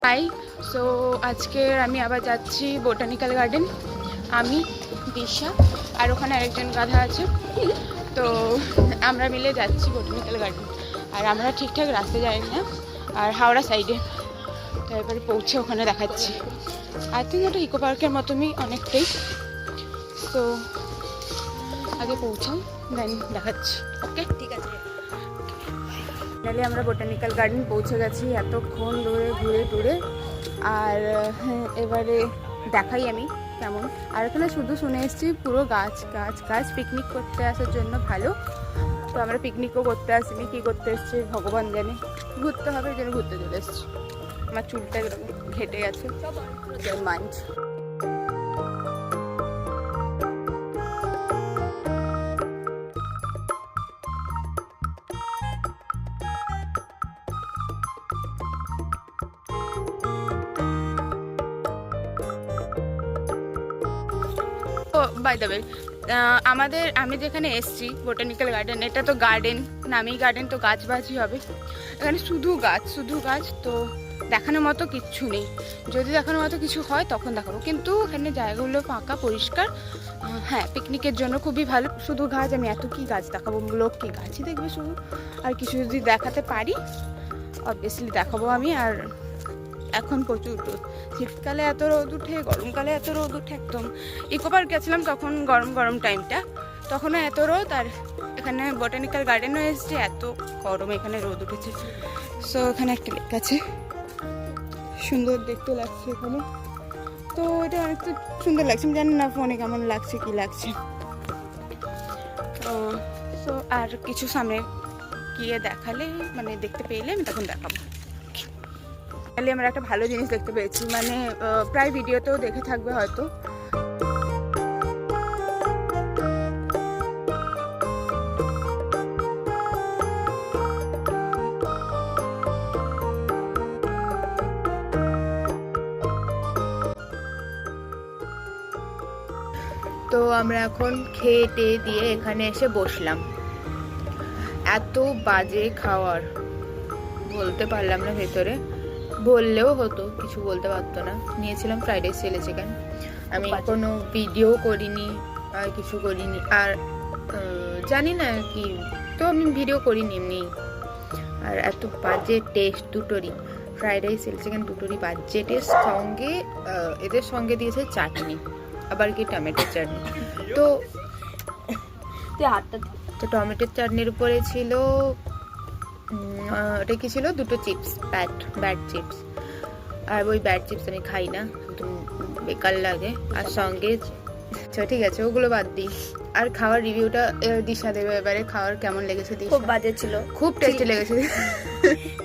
High. So আজকে আমি আবার যাচ্ছি বোটানিক্যাল গার্ডেন। আমি, দিশা আর ওখানে আরেকজন গাধা আছে। তো আমরা মিলে যাচ্ছি বোটানিক্যাল গার্ডেন। আর আমরা ঠিকঠাক রাস্তা যাই না, আর হাওড়া সাইডে। তো এবারে পৌঁছে ওখানে দেখাচ্ছি। আই থিঙ্ক ওটা ইকো পার্কের মতনই অনেকটাই। তো আগে পৌঁছাই, দেন দেখাচ্ছি। ওকে, ঠিক আছে। ফাইনালি আমরা বোটানিক্যাল গার্ডেন পৌঁছে গেছি এতক্ষণ ধরে ঘুরে টুরে। আর এবারে দেখাই আমি কেমন। আর এখানে শুধু শুনে এসেছি পুরো গাছ গাছ গাছ। পিকনিক করতে আসার জন্য ভালো। তো আমরা পিকনিকও করতে আসিনি, কী করতে এসেছি ভগবান জানে। ঘুরতে হবে, এই জন্য ঘুরতে চলে এসেছি। আমার চুলটা এরকম ঘেটে গেছে মাইন্ড। বাই দ্য ওয়ে, আমি যেখানে এসছি বোটানিক্যাল গার্ডেন, এটা তো গার্ডেন নামেই গার্ডেন, তো গাছবাছই হবে এখানে। শুধু গাছ। তো দেখানোর মতো কিচ্ছু নেই। যদি দেখানোর মতো কিছু হয় তখন দেখাবো, কিন্তু এখানে জায়গাগুলো ফাঁকা পরিষ্কার। হ্যাঁ, পিকনিকের জন্য খুবই ভালো। শুধু গাছ, আমি এত কি গাছ দেখাবো, লোক কি গাছই দেখবে শুধু। আর কিছু যদি দেখাতে পারি অবভিয়াসলি দেখাবো আমি। আর এখন প্রচুর রোদ। শীতকালে এত রোদ উঠে, গরমকালে এত রোদ উঠে। একদম ইকো পার্ক গেছিলাম তখন গরম টাইমটা, তখনও এত রোদ। আর এখানে বোটানিক্যাল গার্ডেনও এসছে, এত গরম এখানে রোদ উঠেছে। সো এখানে একটা লেক আছে, সুন্দর দেখতে লাগছে এখানে। তো এটা অনেকটা সুন্দর লাগছে। আমি জানি না ফোনে কেমন লাগছে, কি লাগছে। সো আর কিছু সামনে গিয়ে দেখালে, মানে দেখতে পেলে আমি তখন দেখাবো। আমরা একটা ভালো জিনিস দেখতে পেয়েছি, মানে প্রায় ভিডিওতেও দেখে থাকবে হয়তো। তো আমরা এখন খেয়ে টেয়ে দিয়ে এখানে এসে বসলাম। এত বাজে খাওয়ার, বলতে পারলাম না। ভেতরে বললেও হতো, কিছু বলতে পারতো না। নিয়েছিলাম ফ্রাইড রাইস, চিলি চিকেন। আমি কোনো ভিডিও করিনি আর কিছু করিনি, আর জানি না কি, তো আমি ভিডিও করিনি এমনি। আর এত বাজে টেস্ট দুটোরই, ফ্রাইড রাইস চিলি চিকেন দুটোরই বাজে টেস্ট। সঙ্গে এদের সঙ্গে দিয়েছে চাটনি, আবার কি টমেটোর চাটনি। তো টমেটোর চাটনির উপরে ছিল ওটা কি ছিল, দুটো চিপস, ব্যাড চিপস। আর ওই ব্যাড চিপস আমি খাই না, একদম বেকার লাগে। আর সঙ্গে ঠিক আছে, ওগুলো বাদ দিই। আর খাওয়ার রিভিউটা দিশা দেবে এবারে। খাওয়ার কেমন লেগেছে? খুব বাজে ছিল, খুব টেস্টি লেগেছে।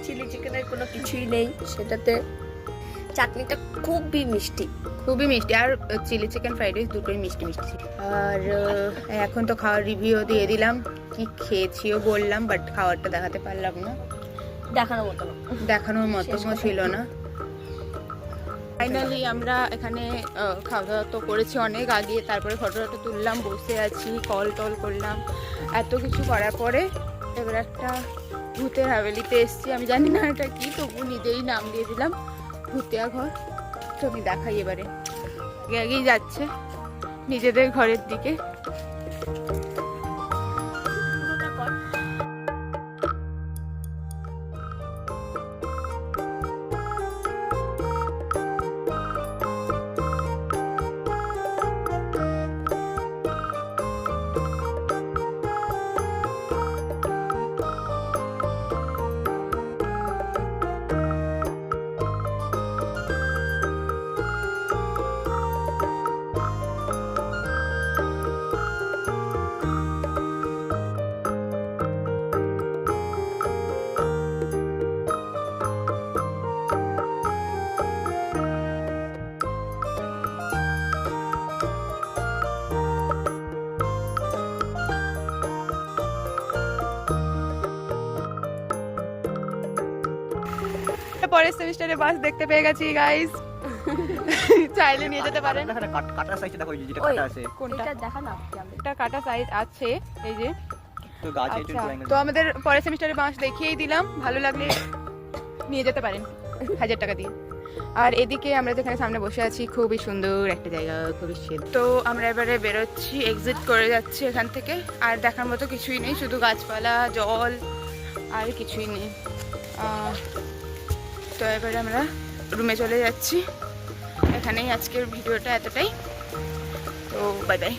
চিলি চিকেনের কোনো কিছুই নেই সেটাতে। চাটনিটা খুবই মিষ্টি। আর চিলি চিকেন ফ্রাইড রাইস দুটোই মিষ্টি। আর এখন তো খাওয়ার রিভিউ দিয়ে দিলাম, কি খেয়েছিও বললাম, বাট খাওয়ারটা দেখাতে পারলাম না। দেখানোর মতো ছিল না। ফাইনালি আমরা এখানে খাওয়া দাওয়া তো করেছি অনেক আগে, তারপরে ফটো তুললাম, বসে আছি, কল টল করলাম। এত কিছু করার পরে এবার একটা ভূতের হাভেলিতে এসেছি। আমি জানি না এটা কি, তবু নিজেই নাম দিয়ে দিলাম ভূতিয়া ঘর। তো আমি দেখাই এবারে। আগেই যাচ্ছে নিজেদের ঘরের দিকে। পরের সেমিস্টারে বাস দেখতে পেয়ে গেছি গাইস। চাইলে নিয়ে যেতে পারেন। কাটা সাইজ দেখো, যেটা কাটা আছে কোনটা এটা দেখা না, এটা কাটা সাইজ আছে এই যে। তো গাছ আচ্ছা, তো আমাদের পরের সেমিস্টারে বাস দেখিয়েই দিলাম। ভালো লাগলে নিয়ে যেতে পারেন 1000 টাকা দিয়ে। আর এদিকে আমরা যেখানে সামনে বসে আছি খুবই সুন্দর একটা জায়গা, খুবই সুন্দর। তো আমরা এবারে বেরোচ্ছি, এক্সিট করে যাচ্ছি এখান থেকে। আর দেখার মতো কিছুই নেই, শুধু গাছপালা, জল, আর কিছুই নেই। তো এবারে আমরা রুমে চলে যাচ্ছি। এখানেই আজকের ভিডিওটা এতটাই। তো বাই বাই।